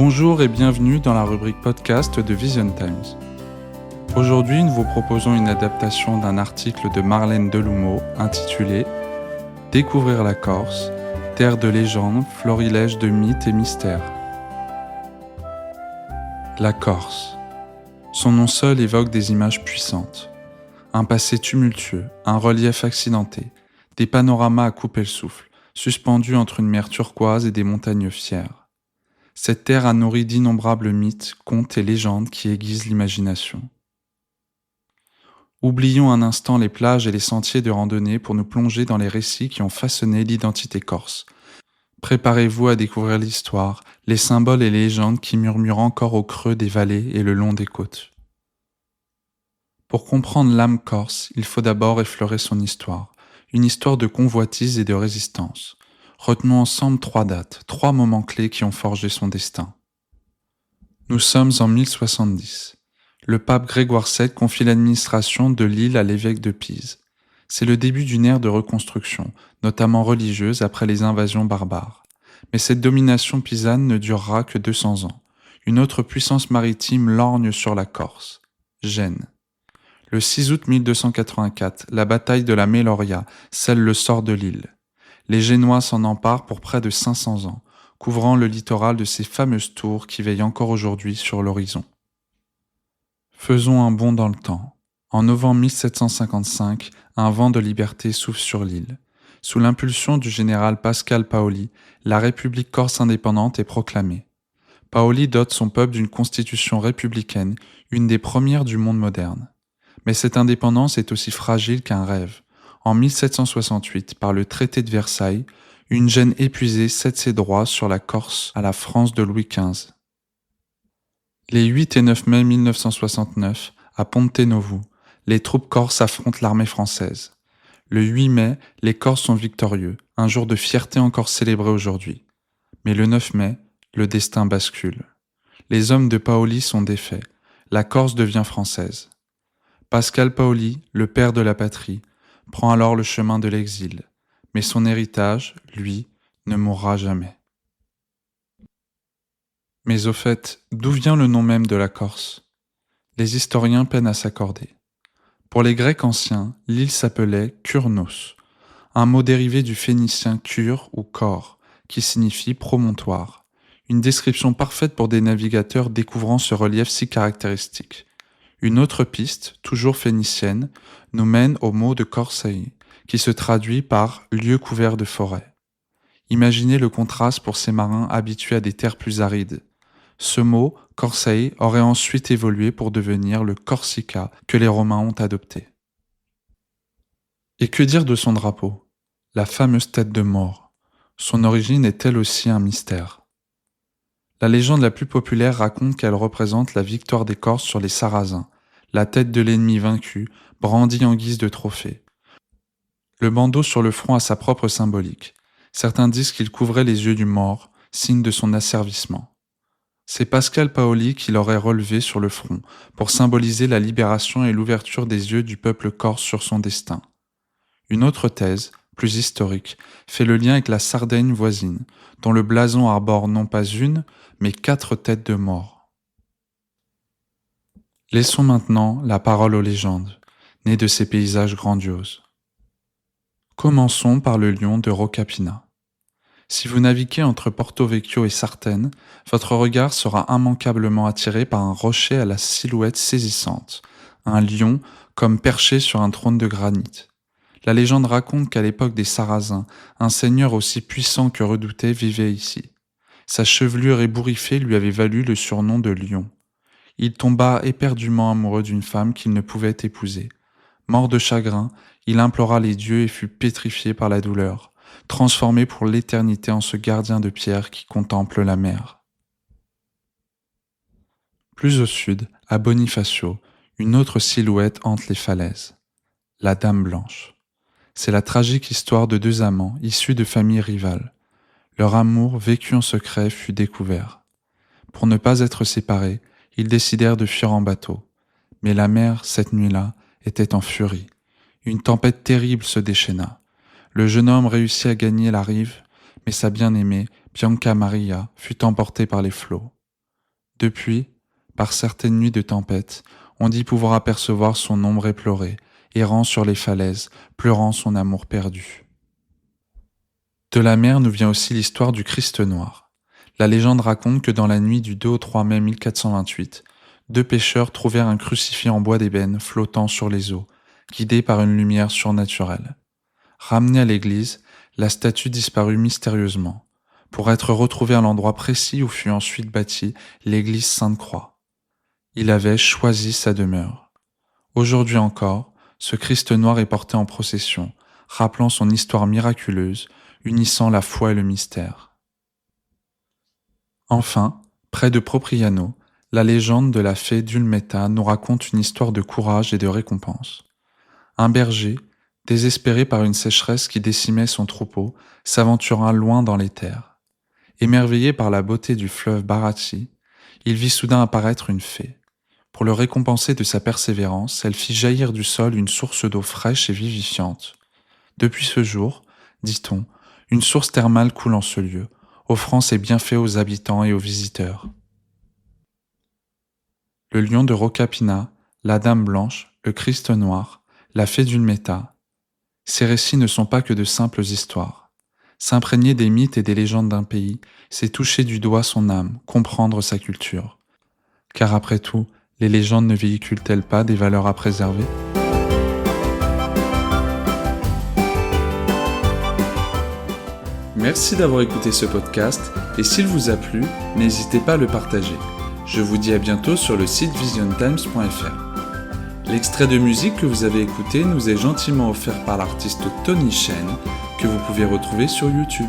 Bonjour et bienvenue dans la rubrique podcast de Vision Times. Aujourd'hui, nous vous proposons une adaptation d'un article de Marlène Deloumeau intitulé « Découvrir la Corse, terre de légendes, florilège de mythes et mystères ». La Corse. Son nom seul évoque des images puissantes. Un passé tumultueux, un relief accidenté, des panoramas à couper le souffle, suspendus entre une mer turquoise et des montagnes fières. Cette terre a nourri d'innombrables mythes, contes et légendes qui aiguisent l'imagination. Oublions un instant les plages et les sentiers de randonnée pour nous plonger dans les récits qui ont façonné l'identité corse. Préparez-vous à découvrir l'histoire, les symboles et les légendes qui murmurent encore au creux des vallées et le long des côtes. Pour comprendre l'âme corse, il faut d'abord effleurer son histoire, une histoire de convoitise et de résistance. Retenons ensemble 3 dates, 3 moments clés qui ont forgé son destin. Nous sommes en 1070. Le pape Grégoire VII confie l'administration de l'île à l'évêque de Pise. C'est le début d'une ère de reconstruction, notamment religieuse après les invasions barbares. Mais cette domination pisane ne durera que 200 ans. Une autre puissance maritime lorgne sur la Corse, Gênes. Le 6 août 1284, la bataille de la Meloria scelle le sort de l'île. Les Génois s'en emparent pour près de 500 ans, couvrant le littoral de ces fameuses tours qui veillent encore aujourd'hui sur l'horizon. Faisons un bond dans le temps. En novembre 1755, un vent de liberté souffle sur l'île. Sous l'impulsion du général Pascal Paoli, la République corse indépendante est proclamée. Paoli dote son peuple d'une constitution républicaine, une des premières du monde moderne. Mais cette indépendance est aussi fragile qu'un rêve. En 1768, par le traité de Versailles, une Gênes épuisée cède ses droits sur la Corse à la France de Louis XV. Les 8 et 9 mai 1969, à Ponte Novo, les troupes corses affrontent l'armée française. Le 8 mai, les Corses sont victorieux, un jour de fierté encore célébré aujourd'hui. Mais le 9 mai, le destin bascule. Les hommes de Paoli sont défaits, la Corse devient française. Pascal Paoli, le père de la patrie, prend alors le chemin de l'exil, mais son héritage, lui, ne mourra jamais. Mais au fait, d'où vient le nom même de la Corse ? Les historiens peinent à s'accorder. Pour les Grecs anciens, l'île s'appelait Kurnos, un mot dérivé du phénicien kur ou kor, qui signifie promontoire, une description parfaite pour des navigateurs découvrant ce relief si caractéristique. Une autre piste, toujours phénicienne, nous mène au mot de Corsaï, qui se traduit par « lieu couvert de forêt ». Imaginez le contraste pour ces marins habitués à des terres plus arides. Ce mot, Corsaï, aurait ensuite évolué pour devenir le Corsica que les Romains ont adopté. Et que dire de son drapeau ? La fameuse tête de mort. Son origine est elle aussi un mystère. La légende la plus populaire raconte qu'elle représente la victoire des Corses sur les Sarrasins, la tête de l'ennemi vaincu, brandie en guise de trophée. Le bandeau sur le front a sa propre symbolique. Certains disent qu'il couvrait les yeux du mort, signe de son asservissement. C'est Pascal Paoli qui l'aurait relevé sur le front, pour symboliser la libération et l'ouverture des yeux du peuple corse sur son destin. Une autre thèse, plus historique, fait le lien avec la Sardaigne voisine, dont le blason arbore non pas une, mais 4 têtes de mort. Laissons maintenant la parole aux légendes, nées de ces paysages grandioses. Commençons par le lion de Rocapina. Si vous naviguez entre Porto Vecchio et Sartène, votre regard sera immanquablement attiré par un rocher à la silhouette saisissante, un lion comme perché sur un trône de granit. La légende raconte qu'à l'époque des Sarrasins, un seigneur aussi puissant que redouté vivait ici. Sa chevelure ébouriffée lui avait valu le surnom de lion. Il tomba éperdument amoureux d'une femme qu'il ne pouvait épouser. Mort de chagrin, il implora les dieux et fut pétrifié par la douleur, transformé pour l'éternité en ce gardien de pierre qui contemple la mer. Plus au sud, à Bonifacio, une autre silhouette hante les falaises. La Dame Blanche. C'est la tragique histoire de 2 amants issus de familles rivales. Leur amour, vécu en secret, fut découvert. Pour ne pas être séparés, ils décidèrent de fuir en bateau. Mais la mer, cette nuit-là, était en furie. Une tempête terrible se déchaîna. Le jeune homme réussit à gagner la rive, mais sa bien-aimée, Bianca Maria, fut emportée par les flots. Depuis, par certaines nuits de tempête, on dit pouvoir apercevoir son ombre éplorée, errant sur les falaises, pleurant son amour perdu. De la mer nous vient aussi l'histoire du Christ noir. La légende raconte que dans la nuit du 2 au 3 mai 1428, deux pêcheurs trouvèrent un crucifix en bois d'ébène flottant sur les eaux, guidé par une lumière surnaturelle. Ramené à l'église, la statue disparut mystérieusement, pour être retrouvée à l'endroit précis où fut ensuite bâtie l'église Sainte-Croix. Il avait choisi sa demeure. Aujourd'hui encore, ce Christ noir est porté en procession, rappelant son histoire miraculeuse, unissant la foi et le mystère. Enfin, près de Propriano, la légende de la fée Dulmetta nous raconte une histoire de courage et de récompense. Un berger, désespéré par une sécheresse qui décimait son troupeau, s'aventura loin dans les terres. Émerveillé par la beauté du fleuve Baratti, il vit soudain apparaître une fée. Pour le récompenser de sa persévérance, elle fit jaillir du sol une source d'eau fraîche et vivifiante. Depuis ce jour, dit-on, une source thermale coule en ce lieu, offrant ses bienfaits aux habitants et aux visiteurs. Le lion de Rocapina, la Dame blanche, le Christ noir, la fée Dulmetta. Ces récits ne sont pas que de simples histoires. S'imprégner des mythes et des légendes d'un pays, c'est toucher du doigt son âme, comprendre sa culture. Car après tout, les légendes ne véhiculent-elles pas des valeurs à préserver ? Merci d'avoir écouté ce podcast et s'il vous a plu, n'hésitez pas à le partager. Je vous dis à bientôt sur le site visiontimes.fr. L'extrait de musique que vous avez écouté nous est gentiment offert par l'artiste Tony Chen, que vous pouvez retrouver sur YouTube.